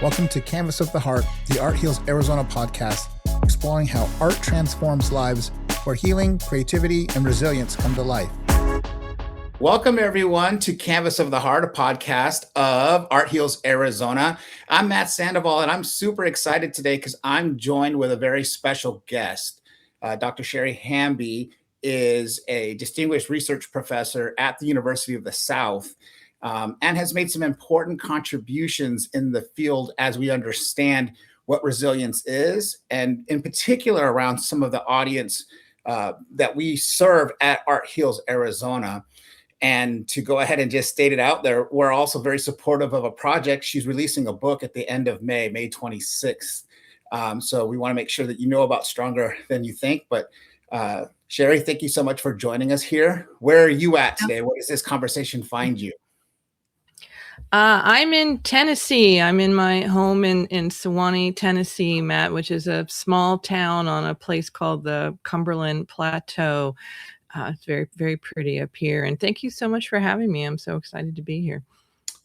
Welcome to Canvas of the Heart, the Art Heals Arizona podcast, exploring how art transforms lives, where healing, creativity, and resilience come to life. Welcome, everyone, to Canvas of the Heart, a podcast of Art Heals Arizona. I'm Matt Sandoval, and I'm super excited today because I'm joined with a very special guest. Dr. Sherry Hamby is a distinguished research professor at the University of the South. And has made some important contributions in the field as we understand what resilience is, and in particular around some of the audience that we serve at Art Heals Arizona. And to go ahead and just state it out there, we're also very supportive of a project. She's releasing a book at the end of May 26th. So we want to make sure that you know about Stronger Than You Think. But Sherry, thank you so much for joining us here. Where are you at today? Where does this conversation find you? I'm in Tennessee. I'm in my home in Sewanee, Tennessee, Matt, which is a small town on a place called the Cumberland Plateau. It's very, very pretty up here. And thank you so much for having me. I'm so excited to be here.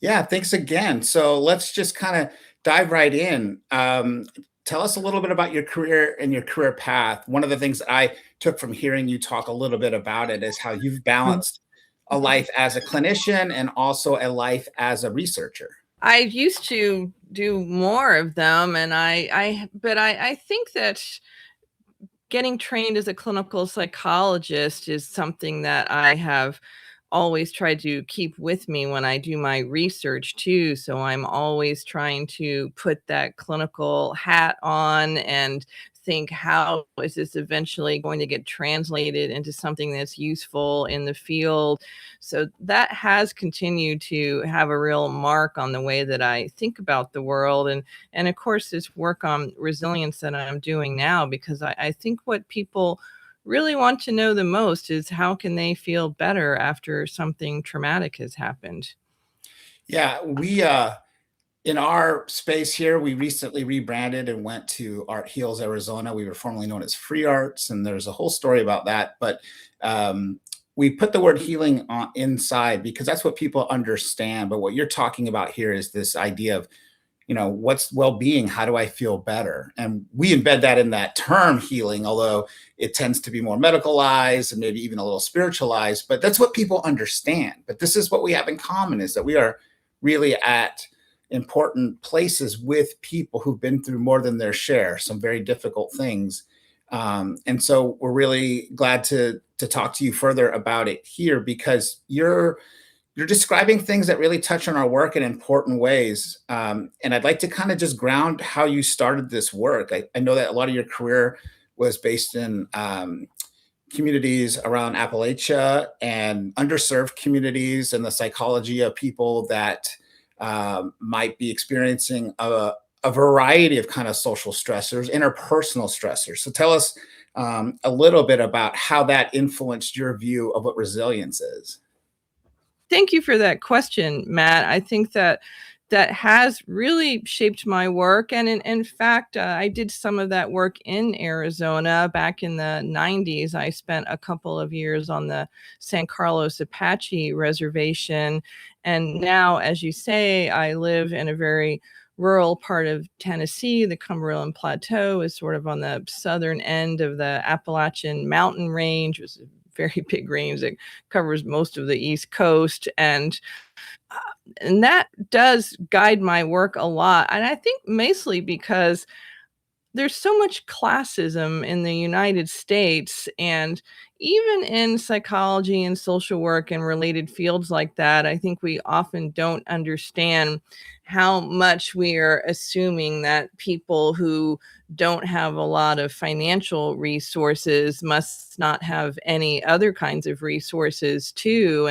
Yeah, thanks again. So let's just kind of dive right in. Tell us a little bit about your career and your career path. One of the things that I took from hearing you talk a little bit about it is how you've balanced a life as a clinician and also a life as a researcher. I used to do more of them, and I think that getting trained as a clinical psychologist is something that I have always tried to keep with me when I do my research too. So I'm always trying to put that clinical hat on and think, how is this eventually going to get translated into something that's useful in the field? So that has continued to have a real mark on the way that I think about the world. And of course, this work on resilience that I'm doing now, because I think what people really want to know the most is how can they feel better after something traumatic has happened. Yeah, we in our space here, we recently rebranded and went to Art Heals Arizona. We were formerly known as Free Arts, and there's a whole story about that. But we put the word healing on inside because that's what people understand. But what you're talking about here is this idea of, what's well-being? How do I feel better? And we embed that in that term healing, although it tends to be more medicalized and maybe even a little spiritualized. But that's what people understand. But this is what we have in common, is that we are really at important places with people who've been through more than their share, some very difficult things. And so we're really glad to talk to you further about it here, because you're describing things that really touch on our work in important ways. And I'd like to kind of just ground how you started this work. I know that a lot of your career was based in communities around Appalachia and underserved communities, and the psychology of people that might be experiencing a variety of kind of social stressors, interpersonal stressors. So tell us a little bit about how that influenced your view of what resilience is. Thank you for that question, Matt. I think that has really shaped my work. And in fact, I did some of that work in Arizona back in the 90s. I spent a couple of years on the San Carlos Apache reservation. And now, as you say, I live in a very rural part of Tennessee. The Cumberland Plateau is sort of on the southern end of the Appalachian mountain range. It's a very big range that covers most of the East Coast. And that does guide my work a lot. And I think mostly because there's so much classism in the United States, and even in psychology and social work and related fields like that, I think we often don't understand how much we are assuming that people who don't have a lot of financial resources must not have any other kinds of resources too.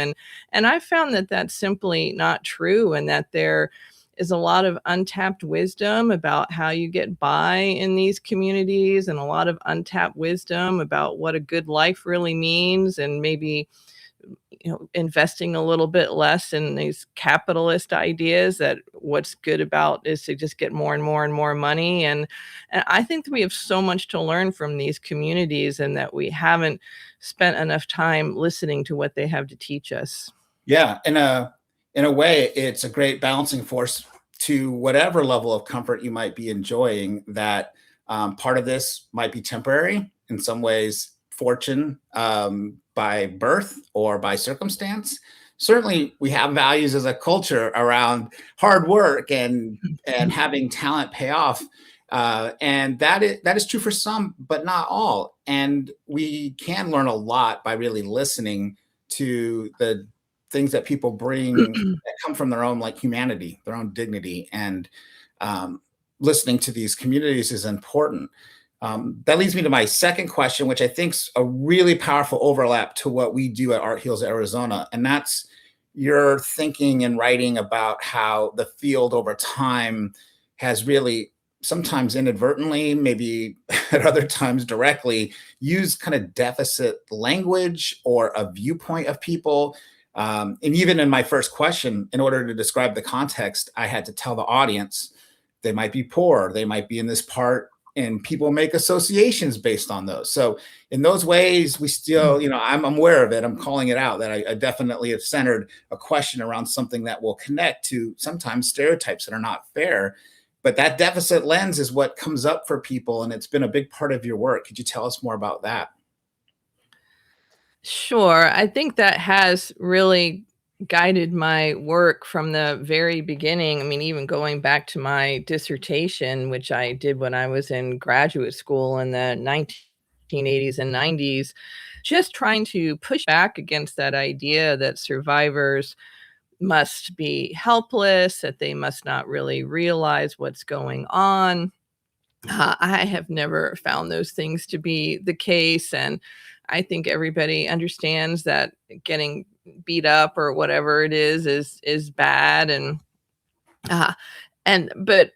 And I found that that's simply not true, and that there is a lot of untapped wisdom about how you get by in these communities, and a lot of untapped wisdom about what a good life really means, and maybe investing a little bit less in these capitalist ideas that what's good about is to just get more and more and more money. And I think that we have so much to learn from these communities, and that we haven't spent enough time listening to what they have to teach us. Yeah. In a way, it's a great balancing force to whatever level of comfort you might be enjoying, that part of this might be temporary, in some ways, fortune by birth or by circumstance. Certainly, we have values as a culture around hard work and having talent pay off. And that is true for some, but not all. And we can learn a lot by really listening to the things that people bring that come from their own like humanity, their own dignity, and um, listening to these communities is important. That leads me to my second question, which I think is a really powerful overlap to what we do at Art Heals Arizona, and that's your thinking and writing about how the field over time has really, sometimes inadvertently, maybe at other times directly, used kind of deficit language or a viewpoint of people. And even in my first question, in order to describe the context, I had to tell the audience they might be poor, they might be in this part, and people make associations based on those. So in those ways, we still, I'm aware of it. I'm calling it out, that I definitely have centered a question around something that will connect to sometimes stereotypes that are not fair. But that deficit lens is what comes up for people, and it's been a big part of your work. Could you tell us more about that? Sure. I think that has really guided my work from the very beginning. I mean, even going back to my dissertation, which I did when I was in graduate school in the 1980s and 90s, just trying to push back against that idea that survivors must be helpless, that they must not really realize what's going on. I have never found those things to be the case, and I think everybody understands that getting beat up or whatever it is bad, uh, and but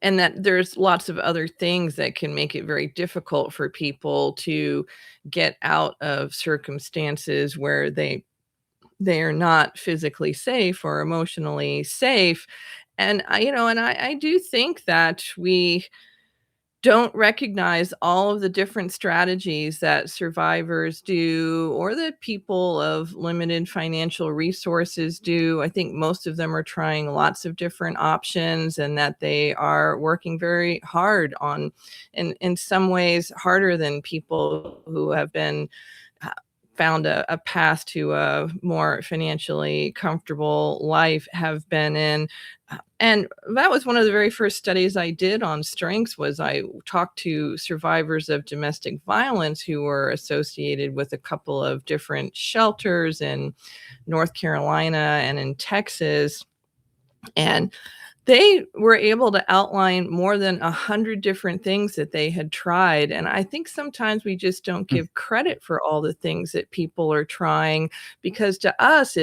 and that there's lots of other things that can make it very difficult for people to get out of circumstances where they are not physically safe or emotionally safe. And I do think that we don't recognize all of the different strategies that survivors do or that people of limited financial resources do. I think most of them are trying lots of different options and that they are working very hard on, in some ways, harder than people who have been uh, found a path to a more financially comfortable life have been in. And that was one of the very first studies I did on strengths. Was I talked to survivors of domestic violence who were associated with a couple of different shelters in North Carolina and in Texas, and they were able to outline more than 100 different things that they had tried, and I think sometimes we just don't give credit for all the things that people are trying, because to us,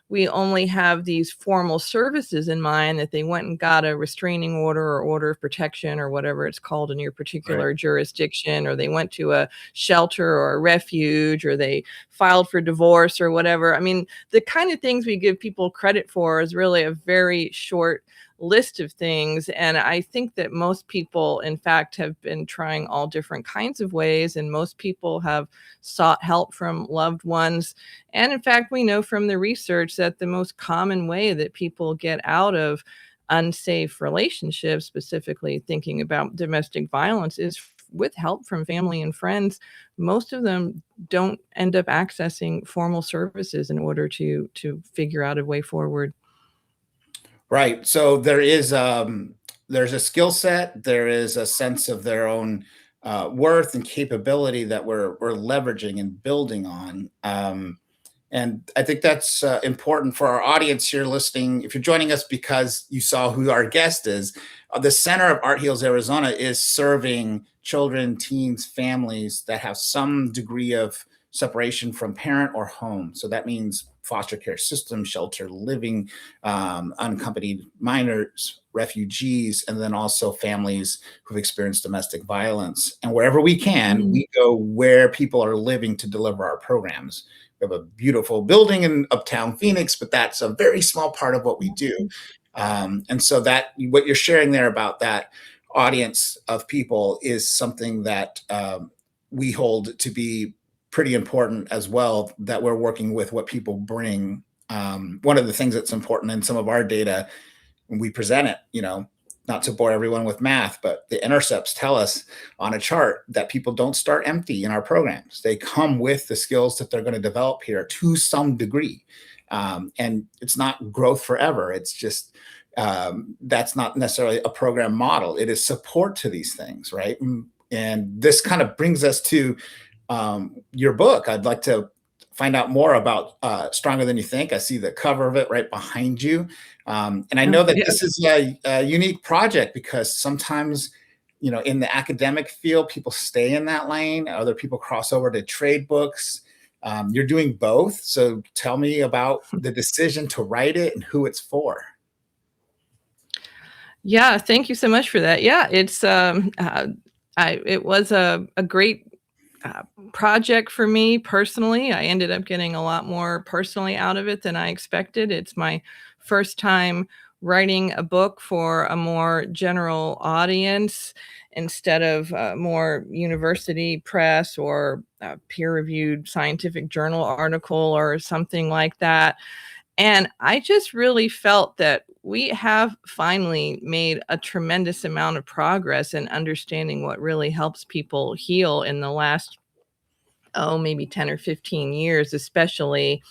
we only have these formal services in mind, that they went and got a restraining order or order of protection or whatever it's called in your Right. particular jurisdiction, or they went to a shelter or a refuge, or they filed for divorce or whatever. I mean, the kind of things we give people credit for is really a very short list of things. And I think that most people, in fact, have been trying all different kinds of ways, and most people have sought help from loved ones. And in fact, we know from the research that the most common way that people get out of unsafe relationships, specifically thinking about domestic violence, is with help from family and friends. Most of them don't end up accessing formal services in order to figure out a way forward. Right. So there's a skill set, there is a sense of their own worth and capability that we're leveraging and building on. And I think that's important for our audience here listening. If you're joining us because you saw who our guest is, the center of Art Heals Arizona is serving children, teens, families that have some degree of separation from parent or home. So that means foster care system, shelter living, unaccompanied minors, refugees, and then also families who've experienced domestic violence. And wherever we can, Mm. we go where people are living to deliver our programs. We have a beautiful building in uptown Phoenix, but that's a very small part of what we do. And so that what you're sharing there about that audience of people is something that we hold to be pretty important as well, that we're working with what people bring. One of the things that's important in some of our data when we present it, not to bore everyone with math, but the intercepts tell us on a chart that people don't start empty in our programs. They come with the skills that they're going to develop here to some degree. And it's not growth forever. It's just, that's not necessarily a program model. It is support to these things, right? And this kind of brings us to your book. I'd like to find out more about Stronger Than You Think. I see the cover of it right behind you. And I know that this is a unique project because sometimes, in the academic field, people stay in that lane. Other people cross over to trade books. You're doing both. So tell me about the decision to write it and who it's for. Yeah, thank you so much for that. Yeah, it's it was a great project for me personally. I ended up getting a lot more personally out of it than I expected. It's my first time writing a book for a more general audience instead of more university press or peer-reviewed scientific journal article or something like that. And I just really felt that we have finally made a tremendous amount of progress in understanding what really helps people heal in the last, maybe 10 or 15 years, especially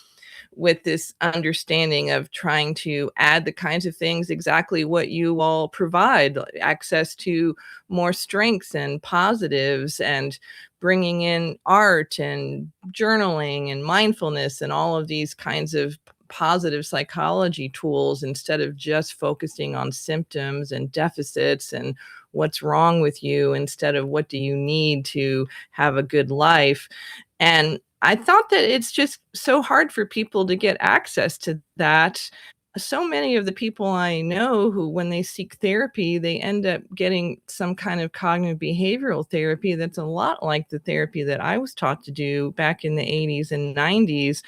with this understanding of trying to add the kinds of things exactly what you all provide, access to more strengths and positives, and bringing in art and journaling and mindfulness and all of these kinds of positive psychology tools instead of just focusing on symptoms and deficits and what's wrong with you instead of what do you need to have a good life. And I thought that it's just so hard for people to get access to that. So many of the people I know who, when they seek therapy, they end up getting some kind of cognitive behavioral therapy that's a lot like the therapy that I was taught to do back in the 80s and 90s.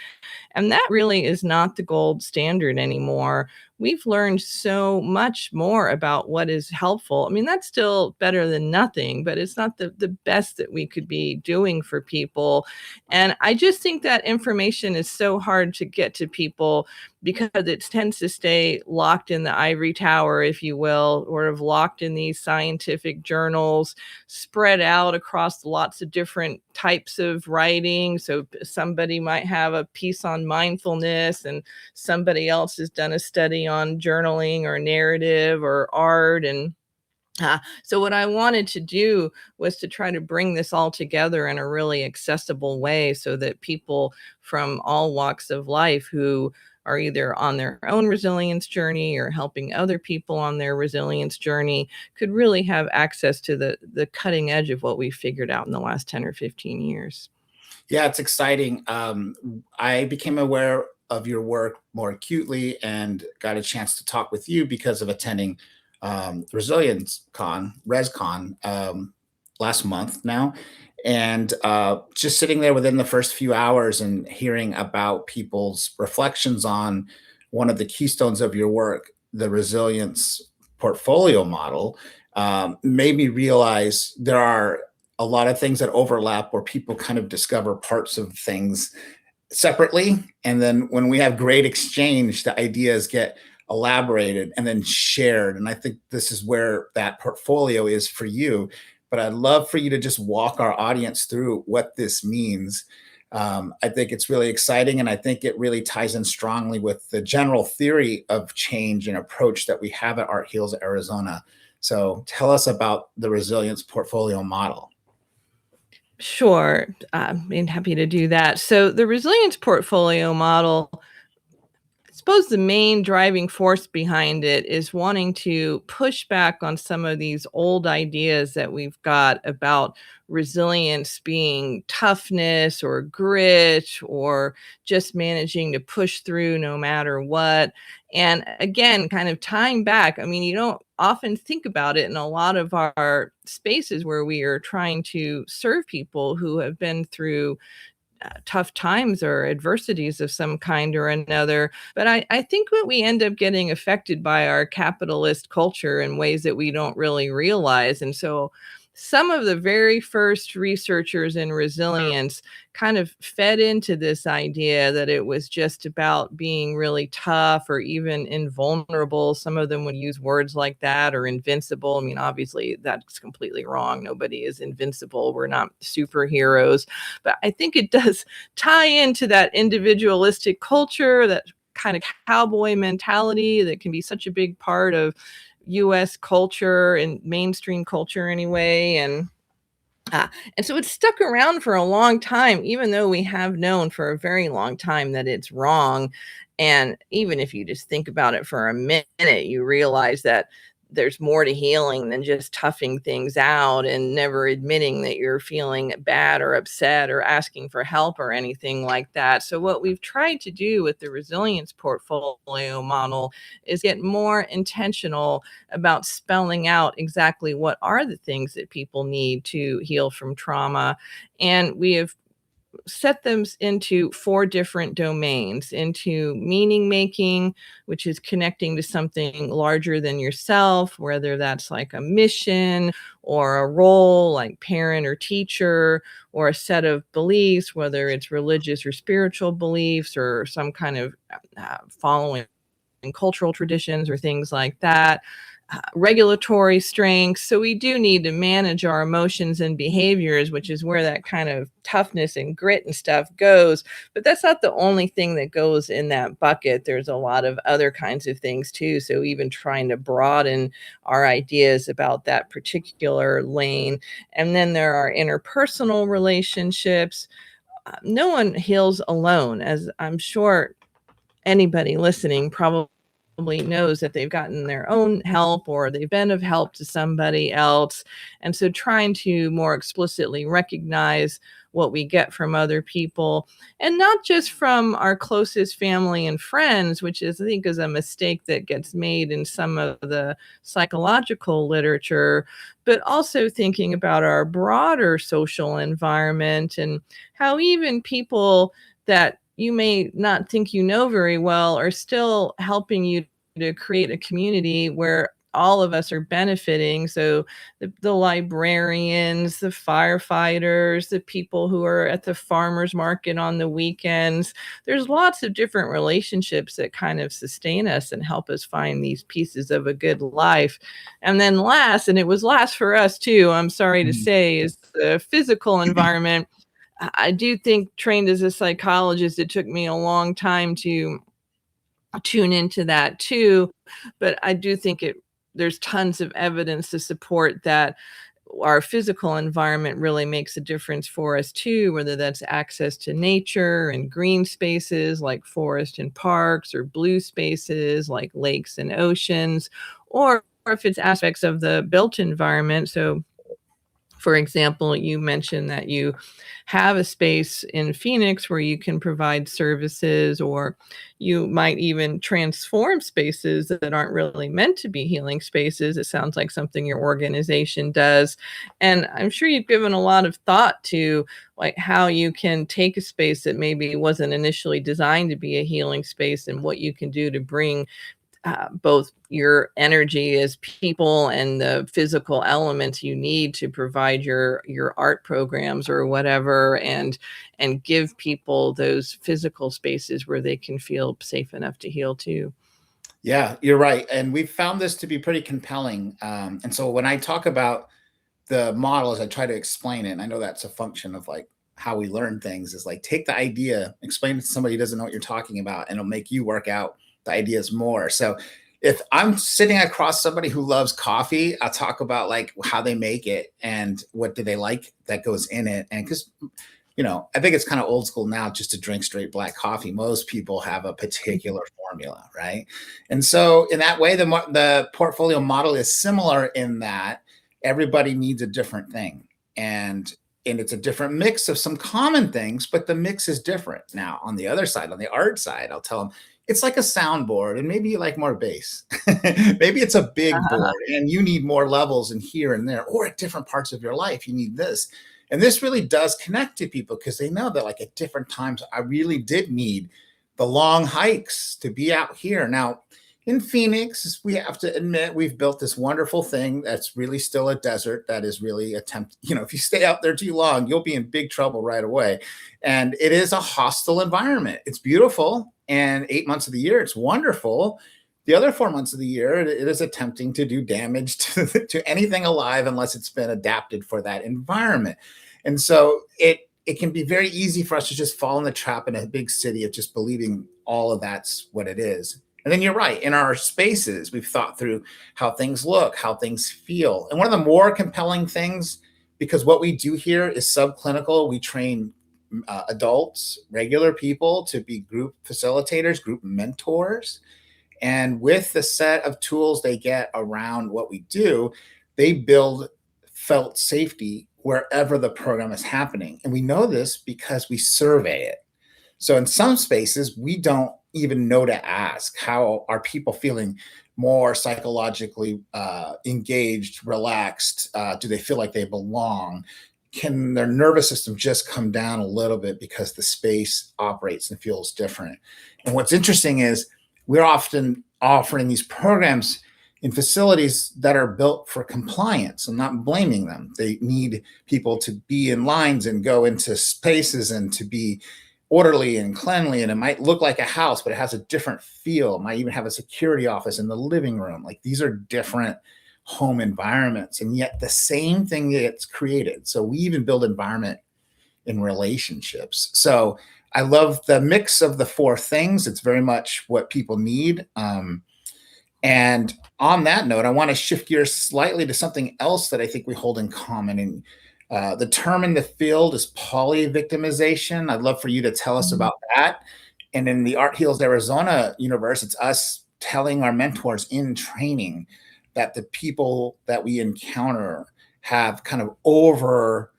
And that really is not the gold standard anymore. We've learned so much more about what is helpful. I mean, that's still better than nothing, but it's not the best that we could be doing for people. And I just think that information is so hard to get to people because it tends to stay locked in the ivory tower, if you will, or of locked in these scientific journals, spread out across lots of different types of writing. So somebody might have a piece on mindfulness and somebody else has done a study on journaling or narrative or art. And so what I wanted to do was to try to bring this all together in a really accessible way so that people from all walks of life who are either on their own resilience journey or helping other people on their resilience journey could really have access to the cutting edge of what we figured out in the last 10 or 15 years. Yeah, it's exciting. I became aware of your work more acutely and got a chance to talk with you because of attending Resilience Con, ResCon, last month now. And just sitting there within the first few hours and hearing about people's reflections on one of the keystones of your work, the resilience portfolio model, made me realize there are a lot of things that overlap where people kind of discover parts of things separately. And then when we have great exchange, the ideas get elaborated and then shared. And I think this is where that portfolio is for you. But I'd love for you to just walk our audience through what this means. I think it's really exciting. And I think it really ties in strongly with the general theory of change and approach that we have at Art Heals Arizona. So tell us about the resilience portfolio model. Sure. I'm happy to do that. So the resilience portfolio model, I suppose the main driving force behind it is wanting to push back on some of these old ideas that we've got about resilience being toughness or grit or just managing to push through no matter what. And again, kind of tying back, I mean, you don't often think about it in a lot of our spaces where we are trying to serve people who have been through tough times or adversities of some kind or another. But I think that we end up getting affected by our capitalist culture in ways that we don't really realize. And so some of the very first researchers in resilience kind of fed into this idea that it was just about being really tough or even invulnerable. Some of them would use words like that, or invincible. I mean, obviously, that's completely wrong. Nobody is invincible. We're not superheroes. But I think it does tie into that individualistic culture, that kind of cowboy mentality that can be such a big part of US culture and mainstream culture anyway. And so it's stuck around for a long time, even though we have known for a very long time that it's wrong. And even if you just think about it for a minute, you realize that there's more to healing than just toughing things out and never admitting that you're feeling bad or upset or asking for help or anything like that. So what we've tried to do with the resilience portfolio model is get more intentional about spelling out exactly what are the things that people need to heal from trauma. And we have set them into 4 different domains: into meaning making, which is connecting to something larger than yourself, whether that's like a mission or a role like parent or teacher, or a set of beliefs, whether it's religious or spiritual beliefs or some kind of following cultural traditions or things like that. Regulatory strengths. So we do need to manage our emotions and behaviors, which is where that kind of toughness and grit and stuff goes. But that's not the only thing that goes in that bucket. There's a lot of other kinds of things too. So even trying to broaden our ideas about that particular lane. And then there are interpersonal relationships. No one heals alone, as I'm sure anybody listening probably knows, that they've gotten their own help or they've been of help to somebody else. And so trying to more explicitly recognize what we get from other people, and not just from our closest family and friends, which is, I think, is a mistake that gets made in some of the psychological literature, but also thinking about our broader social environment and how even people that you may not think you know very well are still helping you to create a community where all of us are benefiting. So the librarians, the firefighters, the people who are at the farmers market on the weekends, there's lots of different relationships that kind of sustain us and help us find these pieces of a good life. And then last, and it was last for us too, I'm sorry to say, is the physical environment. I do think, trained as a psychologist, it took me a long time to tune into that too. But I do think there's tons of evidence to support that our physical environment really makes a difference for us too, whether that's access to nature and green spaces like forest and parks, or blue spaces like lakes and oceans, or if it's aspects of the built environment. So for example, you mentioned that you have a space in Phoenix where you can provide services, or you might even transform spaces that aren't really meant to be healing spaces. It sounds like something your organization does. And I'm sure you've given a lot of thought to like how you can take a space that maybe wasn't initially designed to be a healing space, and what you can do to bring both your energy as people and the physical elements you need to provide your art programs or whatever, and give people those physical spaces where they can feel safe enough to heal too. Yeah, you're right. And we've found this to be pretty compelling. And so when I talk about the models, I try to explain it. And I know that's a function of like how we learn things, is like, take the idea, explain it to somebody who doesn't know what you're talking about, and it'll make you work out the ideas more. So if I'm sitting across somebody who loves coffee, I'll talk about like how they make it and what do they like that goes in it. And because, I think it's kind of old school now just to drink straight black coffee. Most people have a particular formula, right? And so in that way, the portfolio model is similar in that everybody needs a different thing. And it's a different mix of some common things, but the mix is different. Now, on the other side, on the art side, I'll tell them it's like a soundboard, and maybe you like more bass. Maybe it's a big board and you need more levels in here and there, or at different parts of your life, you need this. And this really does connect to people because they know that like at different times, I really did need the long hikes to be out here. Now, In Phoenix, we have to admit we've built this wonderful thing that's really still a desert that is really if you stay out there too long, you'll be in big trouble right away. And it is a hostile environment. It's beautiful. And 8 months of the year, it's wonderful. The other 4 months of the year, it is attempting to do damage to anything alive unless it's been adapted for that environment. And so it can be very easy for us to just fall in the trap in a big city of just believing all of that's what it is. And then you're right. In our spaces, we've thought through how things look, how things feel. And one of the more compelling things, because what we do here is subclinical, we train adults, regular people to be group facilitators, group mentors. And with the set of tools they get around what we do, they build felt safety wherever the program is happening. And we know this because we survey it. So in some spaces, we don't even know to ask, how are people feeling more psychologically engaged, relaxed? Do they feel like they belong? Can their nervous system just come down a little bit because the space operates and feels different? And what's interesting is we're often offering these programs in facilities that are built for compliance. I'm not blaming them. They need people to be in lines and go into spaces and to be orderly and cleanly, and it might look like a house, but it has a different feel. It might even have a security office in the living room. Like, these are different home environments, and yet the same thing gets created. So we even build environment in relationships. So I love the mix of the four things. It's very much what people need. And on that note, I want to shift gears slightly to something else that I think we hold in common. And the term in the field is polyvictimization. I'd love for you to tell us about that. And in the Art Heals Arizona universe, it's us telling our mentors in training that the people that we encounter have kind of over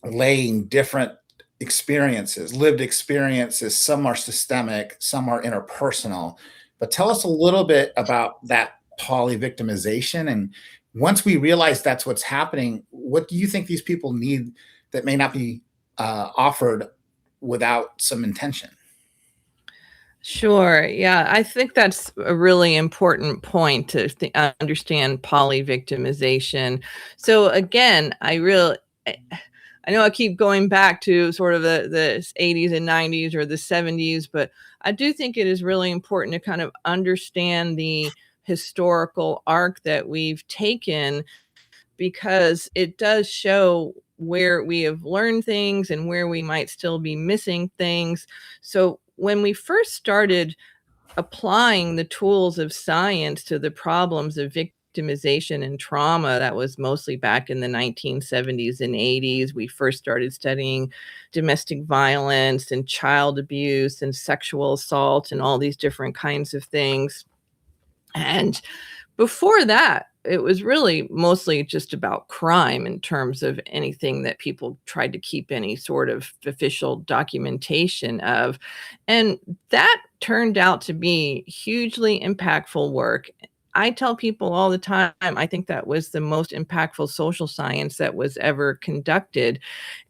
laying different experiences, lived experiences. Some are systemic, some are interpersonal. But tell us a little bit about that polyvictimization. And once we realize that's what's happening, what do you think these people need that may not be offered without some intention? Sure. Yeah, I think that's a really important point to understand polyvictimization. So again, I know I keep going back to sort of the 80s and 90s or the 70s, but I do think it is really important to kind of understand the historical arc that we've taken, because it does show where we have learned things and where we might still be missing things. So when we first started applying the tools of science to the problems of victimization and trauma, that was mostly back in the 1970s and 80s. We first started studying domestic violence and child abuse and sexual assault and all these different kinds of things. And before that, it was really mostly just about crime in terms of anything that people tried to keep any sort of official documentation of. And that turned out to be hugely impactful work. I tell people all the time, I think that was the most impactful social science that was ever conducted,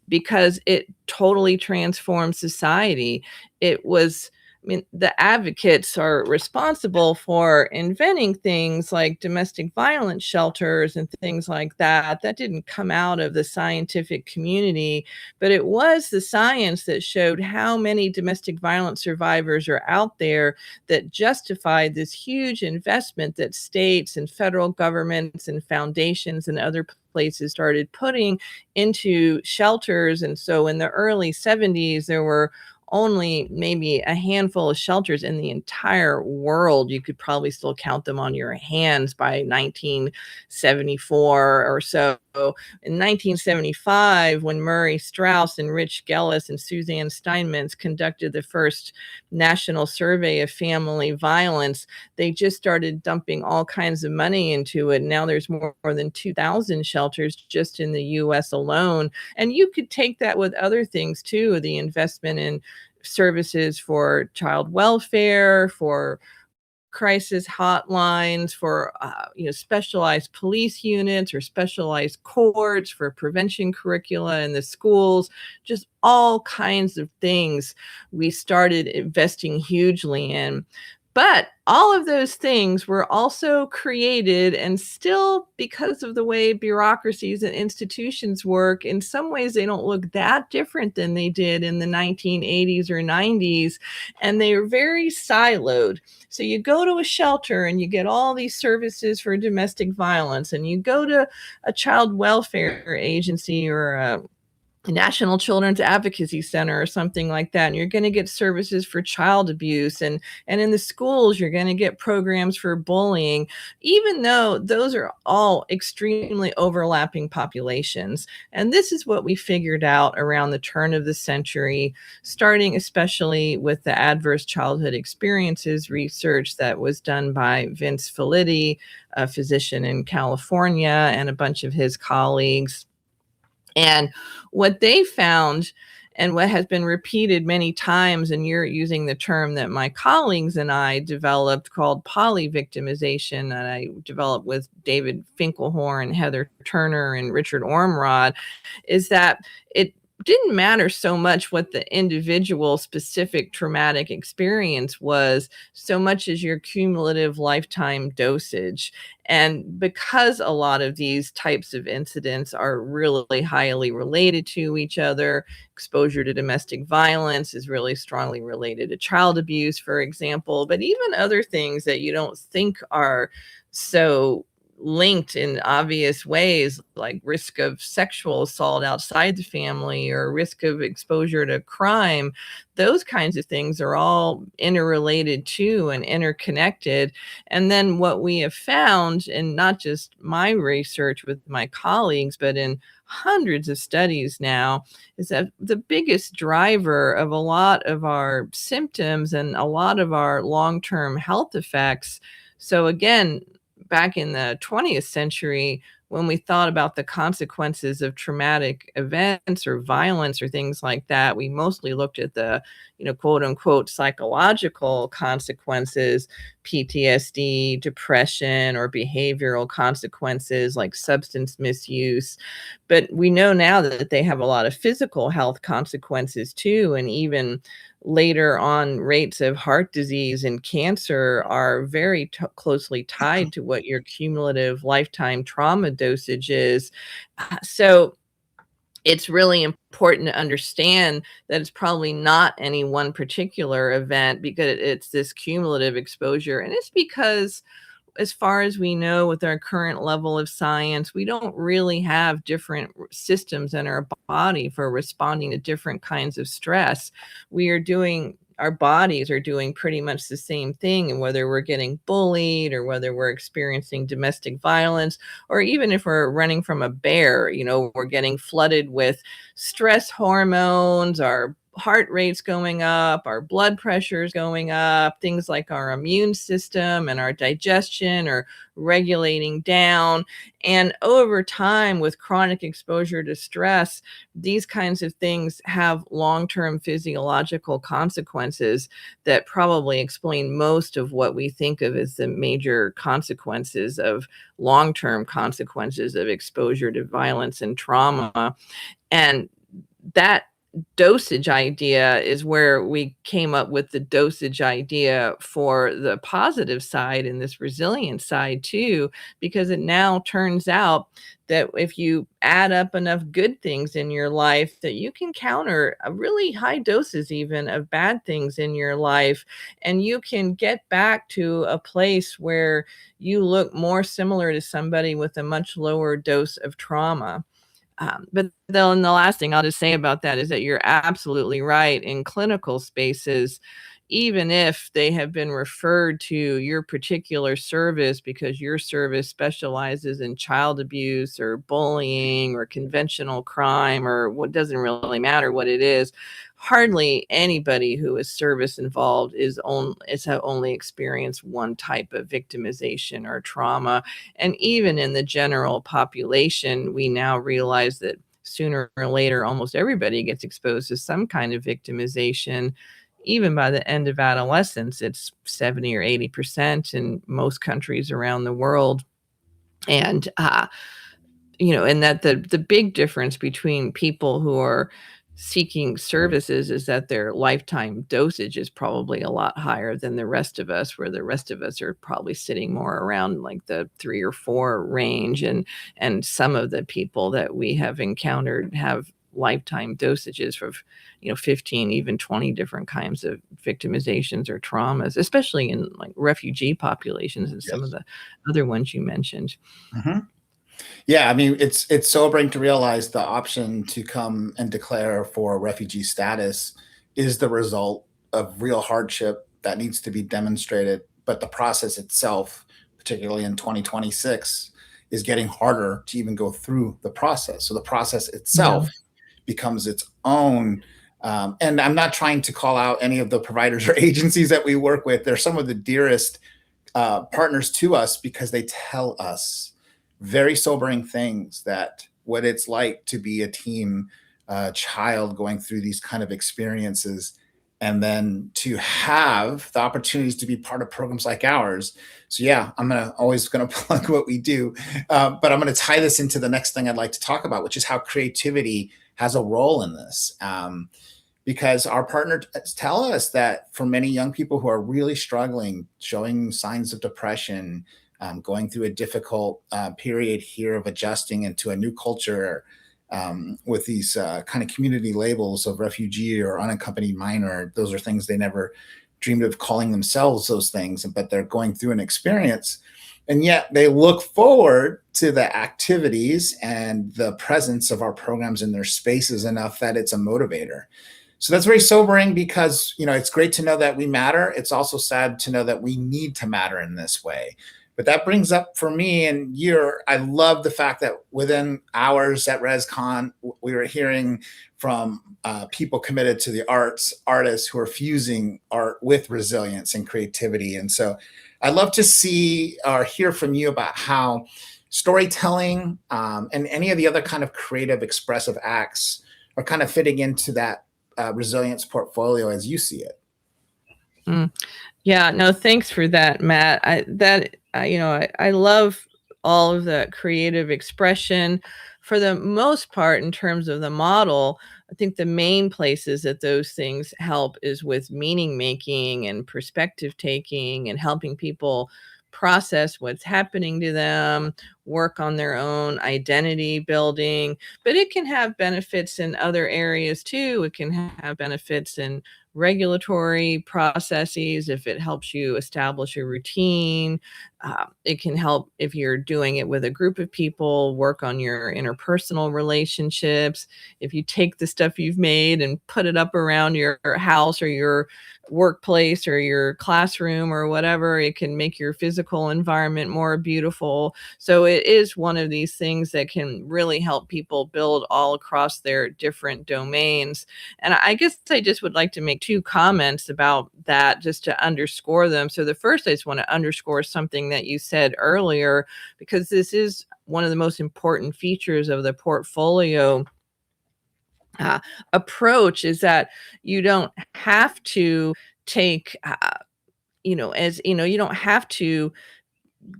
because it totally transformed society. It was, I mean, the advocates are responsible for inventing things like domestic violence shelters and things like that. That didn't come out of the scientific community, but it was the science that showed how many domestic violence survivors are out there, that justified this huge investment that states and federal governments and foundations and other places started putting into shelters. And so in the early 70s, there were only maybe a handful of shelters in the entire world. You could probably still count them on your hands by 1974 or so. In 1975, when Murray Strauss and Rich Gellis and Suzanne Steinmetz conducted the first national survey of family violence, they just started dumping all kinds of money into it. Now there's more than 2,000 shelters just in the US alone. And you could take that with other things too, the investment in services for child welfare, for crisis hotlines, for specialized police units or specialized courts, for prevention curricula in the schools, just all kinds of things we started investing hugely in. But all of those things were also created, and still, because of the way bureaucracies and institutions work, in some ways they don't look that different than they did in the 1980s or 90s, and they are very siloed. So you go to a shelter and you get all these services for domestic violence, and you go to a child welfare agency or a National Children's Advocacy Center or something like that, and you're going to get services for child abuse, and in the schools you're going to get programs for bullying, even though those are all extremely overlapping populations. And this is what we figured out around the turn of the century, starting especially with the adverse childhood experiences research that was done by Vince Felitti, a physician in California, and a bunch of his colleagues. And what they found, and what has been repeated many times, and you're using the term that my colleagues and I developed called polyvictimization, that I developed with David Finkelhorn, Heather Turner, and Richard Ormrod, is that it didn't matter so much what the individual specific traumatic experience was, so much as your cumulative lifetime dosage. And because a lot of these types of incidents are really highly related to each other, exposure to domestic violence is really strongly related to child abuse, for example, but even other things that you don't think are so linked in obvious ways, like risk of sexual assault outside the family or risk of exposure to crime. Those kinds of things are all interrelated too and interconnected. And then what we have found, in not just my research with my colleagues, but in hundreds of studies now, is that the biggest driver of a lot of our symptoms and a lot of our long-term health effects. So again, back in the 20th century, when we thought about the consequences of traumatic events or violence or things like that, we mostly looked at the, quote unquote, psychological consequences, PTSD, depression, or behavioral consequences like substance misuse. But we know now that they have a lot of physical health consequences too, and even later on rates of heart disease and cancer are very closely tied to what your cumulative lifetime trauma dosage is. So it's really important to understand that it's probably not any one particular event, because it's this cumulative exposure. And it's because, as far as we know, with our current level of science, we don't really have different systems in our body for responding to different kinds of stress. Our bodies are doing pretty much the same thing, and whether we're getting bullied or whether we're experiencing domestic violence, or even if we're running from a bear, we're getting flooded with stress hormones, our heart rate's going up, our blood pressure's going up, things like our immune system and our digestion are regulating down. And over time, with chronic exposure to stress, these kinds of things have long-term physiological consequences that probably explain most of what we think of as the major consequences of long-term consequences of exposure to violence and trauma. And that dosage idea is where we came up with the dosage idea for the positive side and this resilient side too, because it now turns out that if you add up enough good things in your life, that you can counter a really high doses even of bad things in your life, and you can get back to a place where you look more similar to somebody with a much lower dose of trauma. But then the last thing I'll just say about that is that you're absolutely right. In clinical spaces, even if they have been referred to your particular service because your service specializes in child abuse or bullying or conventional crime, or what, doesn't really matter what it is, hardly anybody who is service involved is only experienced one type of victimization or trauma. And even in the general population, we now realize that sooner or later, almost everybody gets exposed to some kind of victimization. Even by the end of adolescence, it's 70 or 80% in most countries around the world. And, and that the big difference between people who are seeking services is that their lifetime dosage is probably a lot higher than the rest of us, where the rest of us are probably sitting more around like the 3 or 4 range. And some of the people that we have encountered have lifetime dosages of 15, even 20 different kinds of victimizations or traumas, especially in like refugee populations and some of Yes. the other ones you mentioned. Mhm. Yeah, I mean, it's sobering to realize the option to come and declare for refugee status is the result of real hardship that needs to be demonstrated, but the process itself, particularly in 2026, is getting harder to even go through the process. So the process Yeah. itself becomes its own. And I'm not trying to call out any of the providers or agencies that we work with. They're some of the dearest partners to us because they tell us very sobering things, that what it's like to be a teen child going through these kind of experiences, and then to have the opportunities to be part of programs like ours. So yeah, I'm always gonna plug what we do, but I'm gonna tie this into the next thing I'd like to talk about, which is how creativity has a role in this. Because our partners tell us that for many young people who are really struggling, showing signs of depression, going through a difficult period here of adjusting into a new culture, with these kind of community labels of refugee or unaccompanied minor, those are things they never dreamed of calling themselves those things, but they're going through an experience. And yet they look forward to the activities and the presence of our programs in their spaces enough that it's a motivator. So that's very sobering, because it's great to know that we matter. It's also sad to know that we need to matter in this way. But that brings up for me, and I love the fact that within hours at ResCon, we were hearing from people committed to the arts, artists who are fusing art with resilience and creativity. And so I'd love to see or hear from you about how storytelling and any of the other kind of creative expressive acts are kind of fitting into that resilience portfolio as you see it. Mm. Yeah, no, thanks for that, Matt. I love all of the creative expression. For the most part, in terms of the model, I think the main places that those things help is with meaning making and perspective taking and helping people process what's happening to them, work on their own identity building. But it can have benefits in other areas too. It can have benefits in regulatory processes if it helps you establish a routine. It can help if you're doing it with a group of people, work on your interpersonal relationships. If you take the stuff you've made and put it up around your house or your workplace or your classroom or whatever, it can make your physical environment more beautiful. So it is one of these things that can really help people build all across their different domains. And I guess I just would like to make 2 comments about that just to underscore them. So the first, I just want to underscore something that you said earlier, because this is one of the most important features of the portfolio approach, is that you don't have to take, you don't have to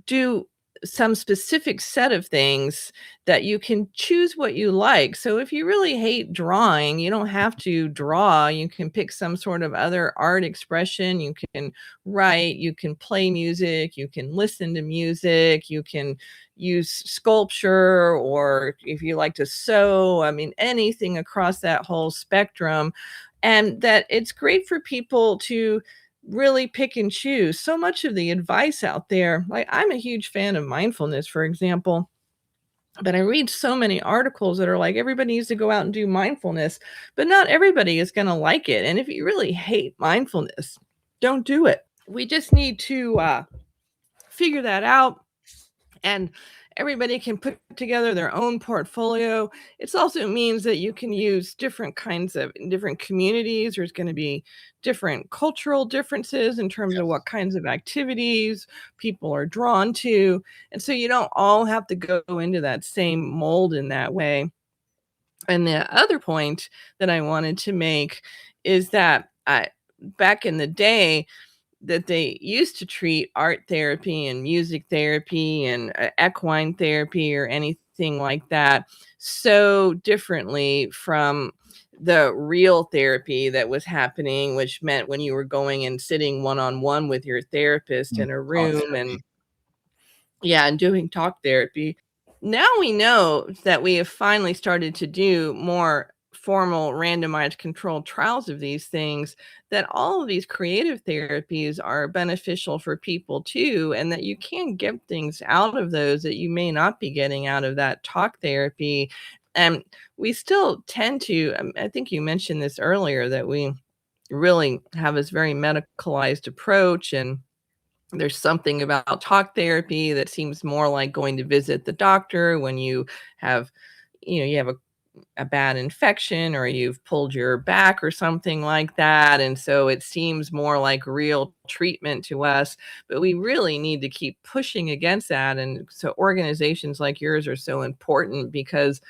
do some specific set of things, that you can choose what you like. So if you really hate drawing, you don't have to draw. You can pick some sort of other art expression. You can write, you can play music, you can listen to music, you can use sculpture, or if you like to sew, I mean, anything across that whole spectrum. And that it's great for people to really pick and choose. So much of the advice out there, like I'm a huge fan of mindfulness, for example, but I read so many articles that are like everybody needs to go out and do mindfulness, but not everybody is going to like it. And if you really hate mindfulness, don't do it. We just need to figure that out, and everybody can put together their own portfolio. It also means that you can use different kinds of different communities. There's going to be different cultural differences in terms of Yes. what kinds of activities people are drawn to. And so you don't all have to go into that same mold in that way. And the other point that I wanted to make is that back in the day, that they used to treat art therapy and music therapy and equine therapy or anything like that so differently from the real therapy that was happening, which meant when you were going and sitting one-on-one with your therapist in a Talk room therapy. and doing talk therapy. Now we know that we have finally started to do more formal randomized controlled trials of these things, that all of these creative therapies are beneficial for people too, and that you can get things out of those that you may not be getting out of that talk therapy. And we still tend to, I think you mentioned this earlier, that we really have this very medicalized approach, and there's something about talk therapy that seems more like going to visit the doctor when you have, you have a bad infection or you've pulled your back or something like that. And so it seems more like real treatment to us, but we really need to keep pushing against that. And so organizations like yours are so important, because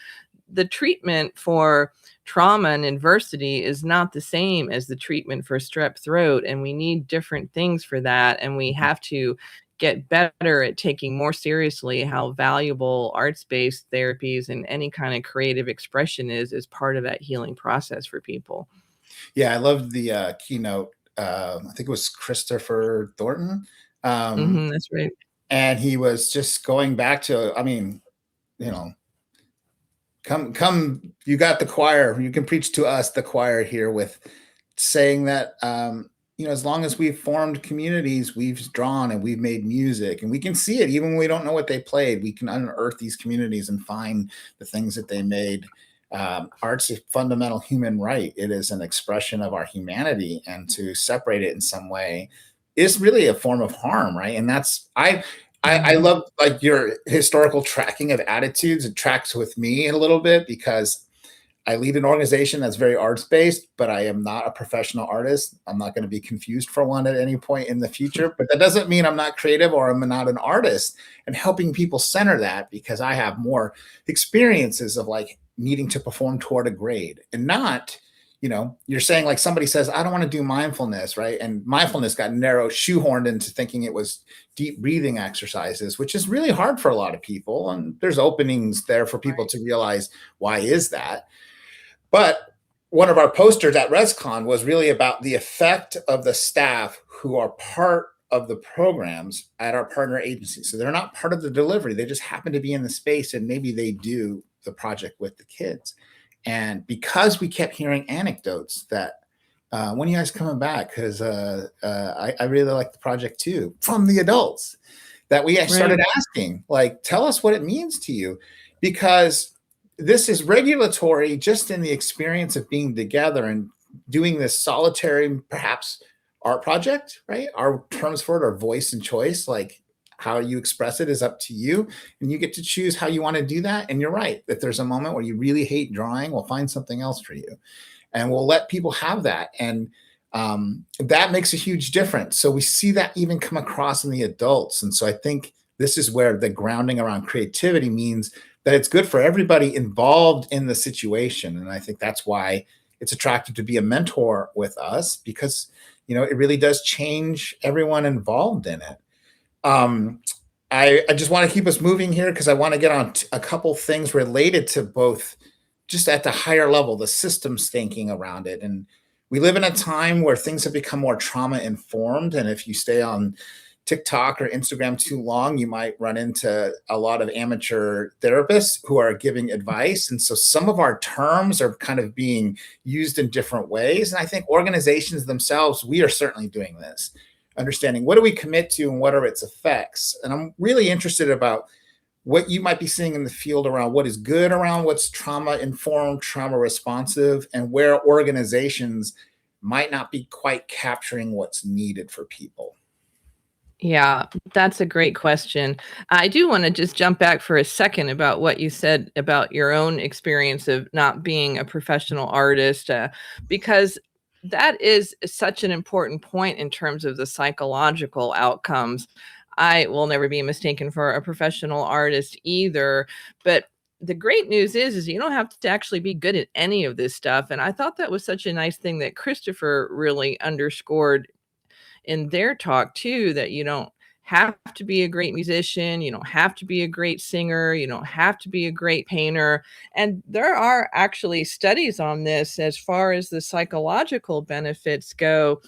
the treatment for trauma and adversity is not the same as the treatment for strep throat. And we need different things for that. And we have to get better at taking more seriously how valuable arts-based therapies and any kind of creative expression is as part of that healing process for people. Yeah, I loved the keynote. I think it was Christopher Thornton. Um, That's right. and he was just going back to, I mean, you know, come, you got the choir. You can preach to us, the choir here, with saying that, as long as we've formed communities, we've drawn and we've made music, and we can see it even when we don't know what they played. We can unearth these communities and find the things that they made. Art's a fundamental human right. It is an expression of our humanity, and to separate it in some way is really a form of harm, right? And that's I Mhm. love, like, your historical tracking of attitudes. It tracks with me a little bit because I lead an organization that's very arts based, but I am not a professional artist. I'm not going to be confused for one at any point in the future. But that doesn't mean I'm not creative or I'm not an artist, and helping people center that, because I have more experiences of, like, needing to perform toward a grade, and not, you're saying, like, somebody says, I don't want to do mindfulness, right? And mindfulness got shoehorned into thinking it was deep breathing exercises, which is really hard for a lot of people. And there's openings there for people Right. to realize, why is that? But one of our posters at ResCon was really about the effect of the staff who are part of the programs at our partner agency. So they're not part of the delivery. They just happen to be in the space, and maybe they do the project with the kids. And because we kept hearing anecdotes that, when are you guys coming back? Because I really like the project too, from the adults, that we Right. started asking, like, tell us what it means to you, because this is regulatory just in the experience of being together and doing this solitary, perhaps, art project, right? Our terms for it are voice and choice. Like, how you express it is up to you, and you get to choose how you want to do that. And you're right, if there's a moment where you really hate drawing, we'll find something else for you, and we'll let people have that. And that makes a huge difference. So we see that even come across in the adults. And so I think this is where the grounding around creativity means that it's good for everybody involved in the situation. And I think that's why it's attractive to be a mentor with us, because it really does change everyone involved in it. um, I just want to keep us moving here, because I want to get on a couple things related to both, just at the higher level, the systems thinking around it. And we live in a time where things have become more trauma informed. And if you stay on TikTok or Instagram too long, you might run into a lot of amateur therapists who are giving advice. And so some of our terms are kind of being used in different ways. And I think organizations themselves, we are certainly doing this, understanding what do we commit to and what are its effects. And I'm really interested about what you might be seeing in the field around what is good around what's trauma informed, trauma responsive, and where organizations might not be quite capturing what's needed for people. Yeah, that's a great question. I do want to just jump back for a second about what you said about your own experience of not being a professional artist, because that is such an important point in terms of the psychological outcomes. I will never be mistaken for a professional artist either, but the great news is you don't have to actually be good at any of this stuff. And I thought that was such a nice thing that Christopher really underscored in their talk too, that you don't have to be a great musician, you don't have to be a great singer, you don't have to be a great painter. And there are actually studies on this as far as the psychological benefits go.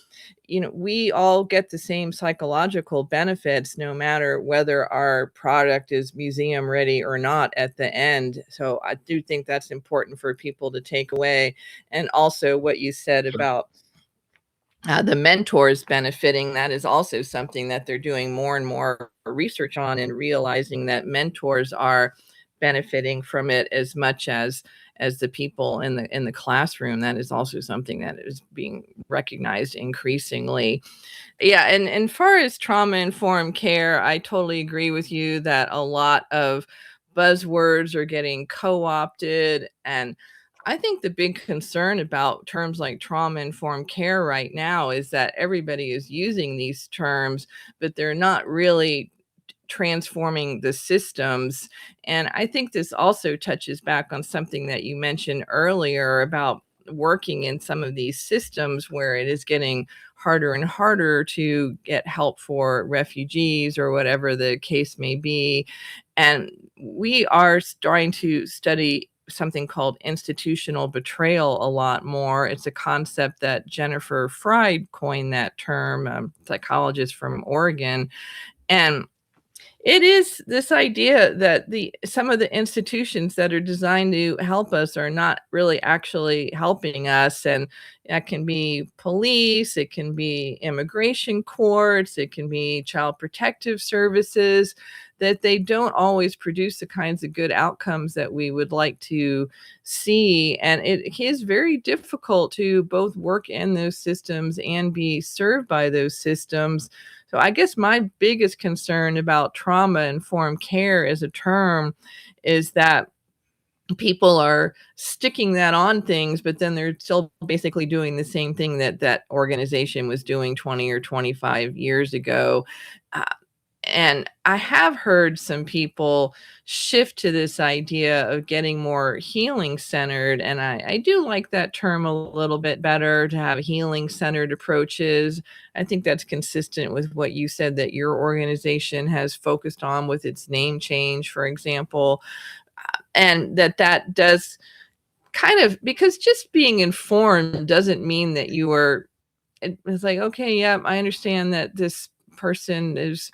We all get the same psychological benefits no matter whether our product is museum ready or not at the end. So I do think that's important for people to take away. And also what you said about the mentors benefiting, that is also something that they're doing more and more research on, and realizing that mentors are benefiting from it as much as the people in the classroom. That is also something that is being recognized increasingly. Yeah, and far as trauma-informed care, I totally agree with you that a lot of buzzwords are getting co-opted, and I think the big concern about terms like trauma-informed care right now is that everybody is using these terms, but they're not really transforming the systems. And I think this also touches back on something that you mentioned earlier about working in some of these systems where it is getting harder and harder to get help for refugees or whatever the case may be. And we are starting to study something called institutional betrayal a lot more. It's a concept that Jennifer Fried coined that term, psychologist from Oregon. And it is this idea that the some of the institutions that are designed to help us are not really actually helping us, and that can be police, it can be immigration courts, it can be child protective services, that they don't always produce the kinds of good outcomes that we would like to see. And it is very difficult to both work in those systems and be served by those systems. So I guess my biggest concern about trauma-informed care as a term is that people are sticking that on things, but then they're still basically doing the same thing that that organization was doing 20 or 25 years ago. Uh, and I have heard some people shift to this idea of getting more healing centered. And I do like that term a little bit better, to have healing centered approaches. I think that's consistent with what you said that your organization has focused on with its name change, for example. And that does kind of, because just being informed doesn't mean that you are, it's like, okay, yeah, I understand that this person has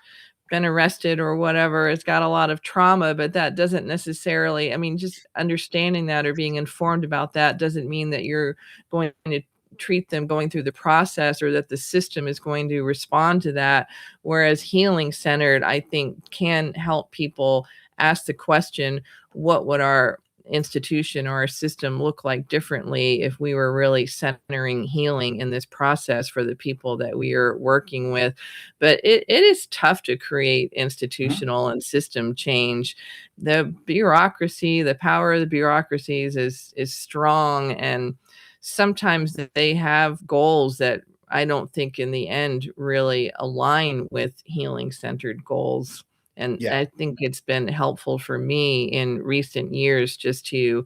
been arrested or whatever, it's got a lot of trauma, but that doesn't necessarily, I mean, just understanding that or being informed about that doesn't mean that you're going to treat them going through the process, or that the system is going to respond to that. Whereas healing centered, I think, can help people ask the question, what would our institution or our system look like differently if we were really centering healing in this process for the people that we are working with? But it is tough to create institutional and system change. The bureaucracy, the power of the bureaucracies is strong, and sometimes they have goals that I don't think in the end really align with healing centered goals. And Yeah. I think it's been helpful for me in recent years just to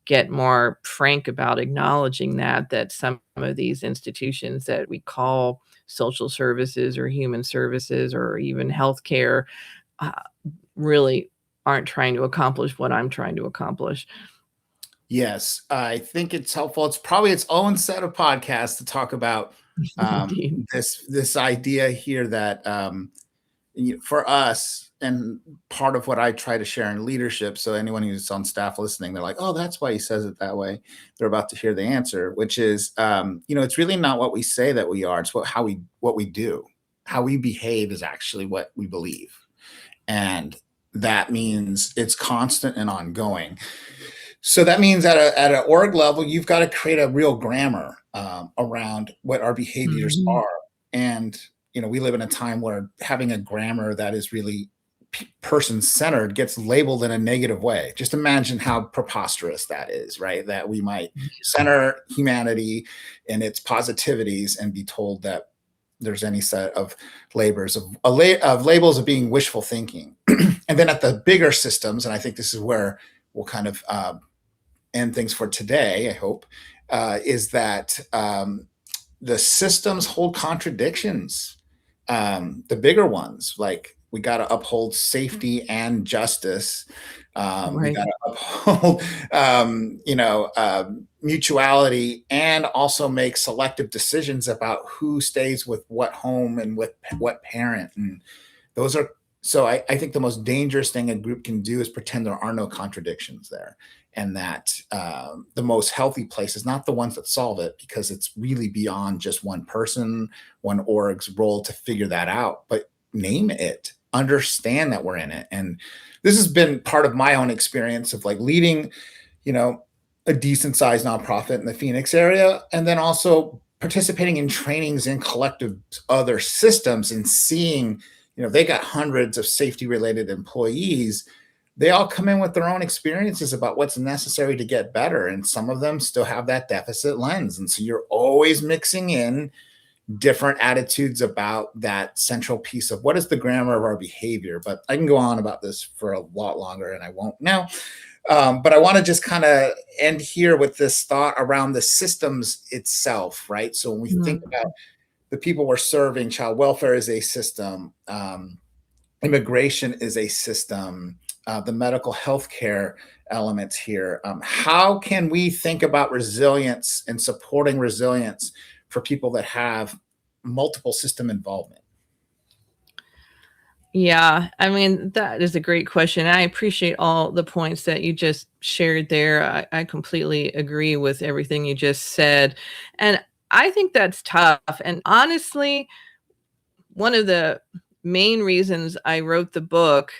get more frank about acknowledging that some of these institutions that we call social services or human services or even healthcare uh, really aren't trying to accomplish what I'm trying to accomplish. Yes, I think it's helpful. It's probably its own set of podcasts to talk about Indeed. this idea here that for us, and part of what I try to share in leadership. So anyone who's on staff listening, they're like, "Oh, that's why he says it that way." They're about to hear the answer, which is, it's really not what we say that we are; it's what we do, how we behave is actually what we believe, and that means it's constant and ongoing. So that means at an org level, you've got to create a real grammar around what our behaviors Mhm. are. And we live in a time where having a grammar that is really person centered gets labeled in a negative way. Just imagine how preposterous that is, right? That we might center humanity in its positivities and be told that there's any set of of labels of being wishful thinking. And then at the bigger systems, and I think this is where we'll kind of end things for today, I hope, is that the systems hold contradictions. the bigger ones, like we got to uphold safety and justice. We Right. got to uphold, mutuality, and also make selective decisions about who stays with what home and with what parent. And those are so I think the most dangerous thing a group can do is pretend there are no contradictions there, and that the most healthy place is not the ones that solve it, because it's really beyond just one person, one org's role to figure that out. But name it, understand that we're in it. And this has been part of my own experience of like leading, you know, a decent sized nonprofit in the Phoenix area, and then also participating in trainings in collective other systems and seeing, they got hundreds of safety related employees. They all come in with their own experiences about what's necessary to get better. And some of them still have that deficit lens. And so you're always mixing in different attitudes about that central piece of what is the grammar of our behavior. But I can go on about this for a lot longer and I won't now. But I want to just kind of end here with this thought around the systems itself, right? So when we think Mm. about the people we're serving, child welfare is a system, immigration is a system, the medical health care elements here. How can we think about resilience and supporting resilience for people that have multiple system involvement? Yeah, I mean, that is a great question. I appreciate all the points that you just shared there. I completely agree with everything you just said. And I think that's tough. And honestly, one of the main reasons I wrote the book,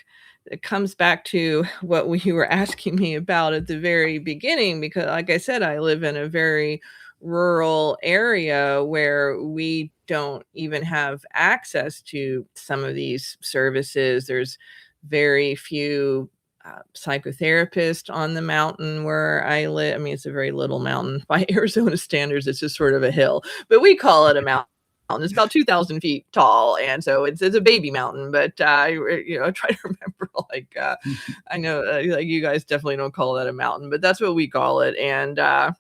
it comes back to what you were asking me about at the very beginning, because like I said, I live in a very rural area where we don't even have access to some of these services. There's very few psychotherapists on the mountain where I live. I mean, it's a very little mountain by Arizona standards. It's just sort of a hill, but we call it a mountain. It's about 2,000 feet tall, and so it's a baby mountain. But try to remember, like, I know, like, you guys definitely don't call that a mountain, but that's what we call it. And uh,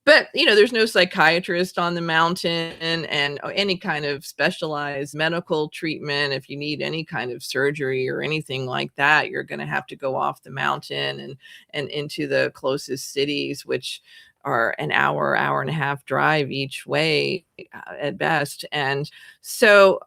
but there's no psychiatrist on the mountain, and any kind of specialized medical treatment. If you need any kind of surgery or anything like that, you're going to have to go off the mountain and into the closest cities, which are an hour and a half drive each way, at best. And so,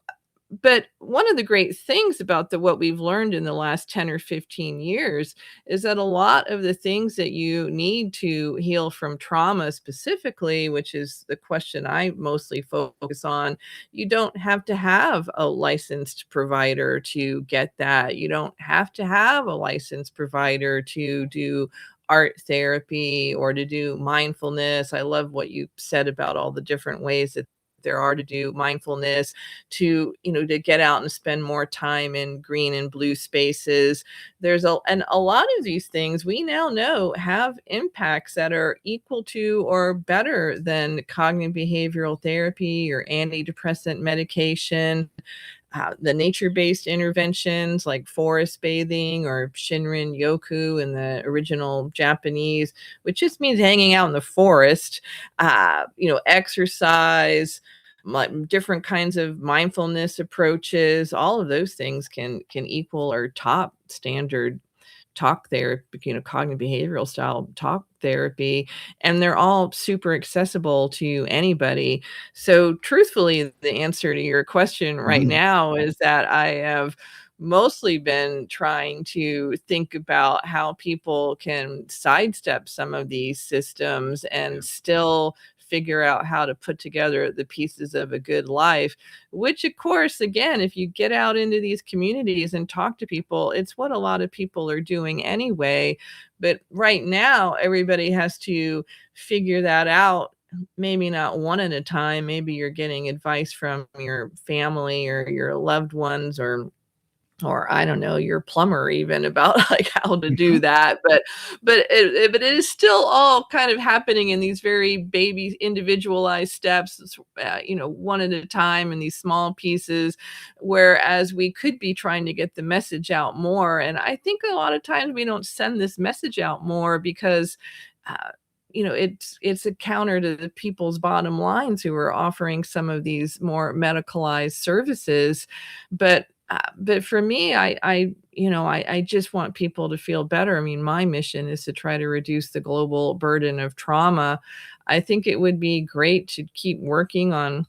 but one of the great things about what we've learned in the last 10 or 15 years is that a lot of the things that you need to heal from trauma specifically, which is the question I mostly focus on, you don't have to have a licensed provider to get that. You don't have to have a licensed provider to do art therapy or to do mindfulness. I love what you said about all the different ways that there are to do mindfulness, to get out and spend more time in green and blue spaces. And a lot of these things we now know have impacts that are equal to or better than cognitive behavioral therapy or antidepressant medication. The nature-based interventions like forest bathing or Shinrin Yoku in the original Japanese, which just means hanging out in the forest, exercise, like different kinds of mindfulness approaches. All of those things can equal or top standard talk therapy, cognitive behavioral style talk therapy, and they're all super accessible to anybody. So truthfully, the answer to your question right Mhm. now is that I have mostly been trying to think about how people can sidestep some of these systems and still figure out how to put together the pieces of a good life, which of course, again, if you get out into these communities and talk to people, it's what a lot of people are doing anyway. But right now, everybody has to figure that out. Maybe not one at a time. Maybe you're getting advice from your family or your loved ones, or I don't know, your plumber even, about like how to do Mhm. that. But it is still all kind of happening in these very baby individualized steps, one at a time in these small pieces, whereas we could be trying to get the message out more. And I think a lot of times we don't send this message out more because it's a counter to the people's bottom lines who are offering some of these more medicalized services. But for me, I just want people to feel better. I mean, my mission is to try to reduce the global burden of trauma. I think it would be great to keep working on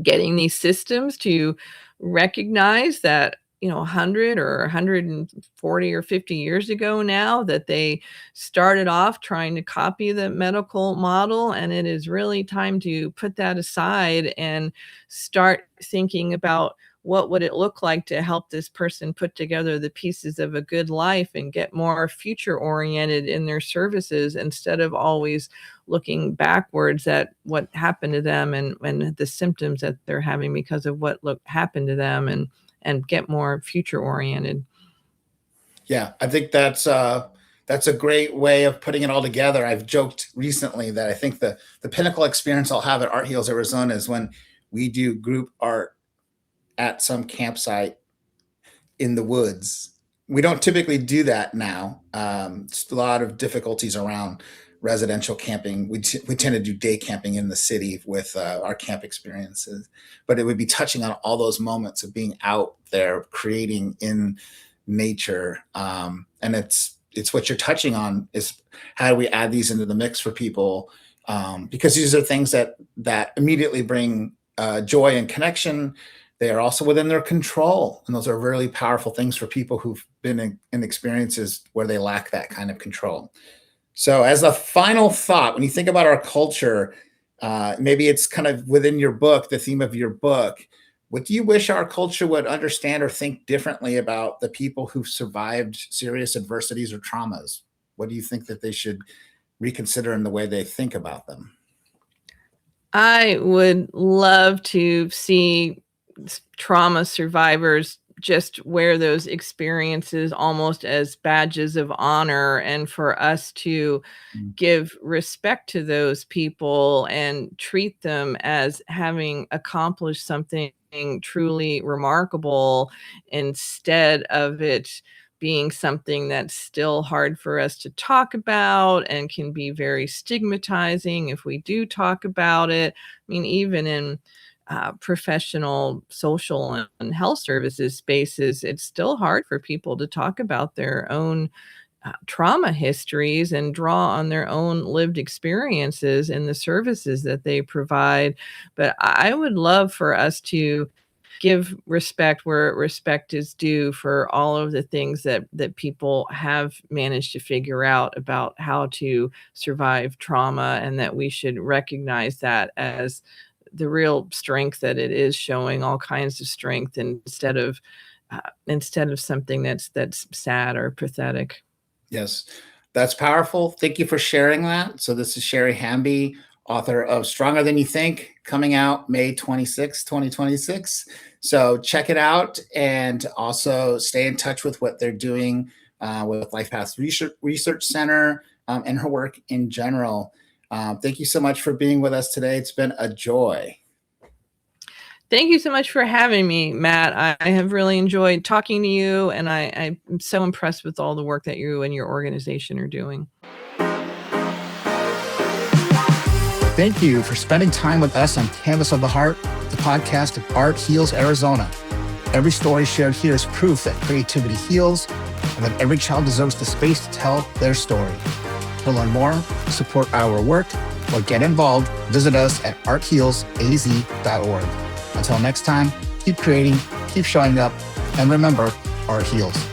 getting these systems to recognize that 100 or 140 or 50 years ago now, that they started off trying to copy the medical model, and it is really time to put that aside and start thinking about what would it look like to help this person put together the pieces of a good life and get more future oriented in their services, instead of always looking backwards at what happened to them and the symptoms that they're having because of what happened to them, and get more future oriented. Yeah, I think that's a great way of putting it all together. I've joked recently that I think the pinnacle experience I'll have at Art Heals Arizona is when we do group art at some campsite in the woods. We don't typically do that now. Just a lot of difficulties around residential camping. We tend to do day camping in the city with our camp experiences, but it would be touching on all those moments of being out there creating in nature. And it's what you're touching on, is how do we add these into the mix for people? Because these are things that immediately bring joy and connection. They are also within their control. And those are really powerful things for people who've been in experiences where they lack that kind of control. So as a final thought, when you think about our culture, maybe it's kind of within your book, the theme of your book, what do you wish our culture would understand or think differently about the people who've survived serious adversities or traumas? What do you think that they should reconsider in the way they think about them? I would love to see trauma survivors just wear those experiences almost as badges of honor, and for us to give respect to those people and treat them as having accomplished something truly remarkable, instead of it being something that's still hard for us to talk about and can be very stigmatizing if we do talk about it. I mean, even in professional, social, and health services spaces, it's still hard for people to talk about their own trauma histories and draw on their own lived experiences in the services that they provide. But I would love for us to give respect where respect is due for all of the things that people have managed to figure out about how to survive trauma, and that we should recognize that as the real strength that it is, showing all kinds of strength instead of something that's sad or pathetic. Yes, that's powerful. Thank you for sharing that. So this is Sherry Hamby, author of Stronger Than You Think, coming out May 26, 2026. So check it out, and also stay in touch with what they're doing with LifePath Research Center and her work in general. Thank you so much for being with us today. It's been a joy. Thank you so much for having me, Matt. I have really enjoyed talking to you, and I'm so impressed with all the work that you and your organization are doing. Thank you for spending time with us on Canvas of the Heart, the podcast of Art Heals Arizona. Every story shared here is proof that creativity heals, and that every child deserves the space to tell their story. To learn more, support our work, or get involved, visit us at arthealsaz.org. Until next time, keep creating, keep showing up, and remember, Art Heals.